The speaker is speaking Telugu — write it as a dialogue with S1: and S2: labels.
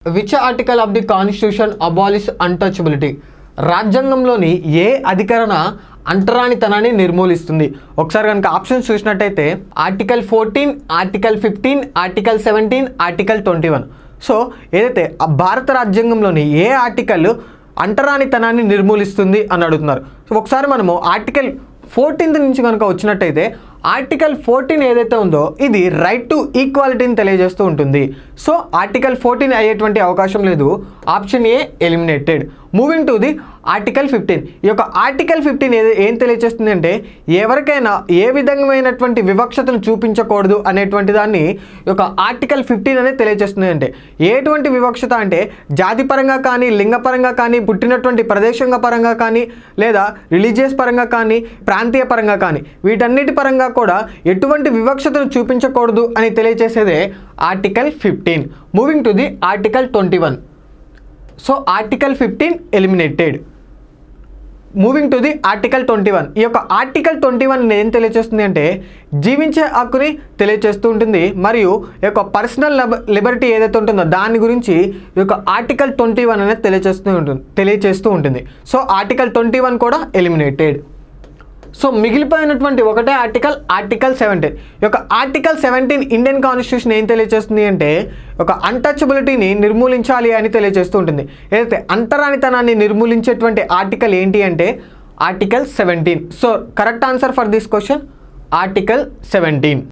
S1: Which article of the constitution abolish untouchability? రాజ్యాంగంలోని ఏ అధికరణ అంటరానితనాన్ని నిర్మూలిస్తుంది? ఒకసారి కనుక ఆప్షన్స్ చూసినట్టయితే article 14, article 15, article 17, article 21. So ఏదైతే భారత రాజ్యాంగంలోని ఏ ఆర్టికల్ అంటరానితనాన్ని నిర్మూలిస్తుంది అని అడుగుతున్నారు. సో ఒకసారి మనము ఆర్టికల్ 14 నుంచి కనుక వచ్చినట్టయితే ఆర్టికల్ 14 ఏదైతే ఉందో ఇది రైట్ టు ఈక్వాలిటీని తెలియజేస్తూ ఉంటుంది. సో ఆర్టికల్ 14 అయ్యేటువంటి అవకాశం లేదు. Option A eliminated. Moving to the article 15. ఈ యొక్క ఆర్టికల్ 15 ఏం తెలియజేస్తుంది అంటే ఎవరికైనా ఏ విధమైనటువంటి వివక్షతను చూపించకూడదు అనేటువంటి దాన్ని ఈ యొక్క ఆర్టికల్ 15 అనేది తెలియజేస్తుంది. అంటే ఎటువంటి వివక్షత అంటే జాతి పరంగా కానీ, లింగపరంగా కానీ, పుట్టినటువంటి ప్రదేశంగా పరంగా కానీ, లేదా రిలీజియస్ పరంగా కానీ, ప్రాంతీయ పరంగా కానీ, వీటన్నిటి పరంగా కూడా ఎటువంటి వివక్షతను చూపించకూడదు అని తెలియజేసేదే article 15. Moving to the article 21. So article 15 eliminated. Moving to the article 21. ఈ యొక్క ఆర్టికల్ 21 ఏం తెలియజేస్తుంది అంటే జీవించే హక్కుని తెలియజేస్తూ ఉంటుంది. మరియు ఈ యొక్క పర్సనల్ లిబర్టీ ఏదైతే ఉంటుందో దాని గురించి ఈ యొక్క ఆర్టికల్ 21 అనేది తెలియజేస్తూ ఉంటుంది. సో ఆర్టికల్ 21 కూడా ఎలిమినేటెడ్. సో మిగిలిపోయినటువంటి ఒకటే ఆర్టికల్ 17. ఈ యొక్క ఆర్టికల్ 17 ఇండియన్ కాన్స్టిట్యూషన్ ఏం తెలియజేస్తుంది అంటే ఒక అన్టచబిలిటీని నిర్మూలించాలి అని తెలియజేస్తూ ఉంటుంది. ఏదైతే అంటరానితనాన్ని నిర్మూలించేటువంటి ఆర్టికల్ ఏంటి అంటే article 17. So correct answer for this question article 17.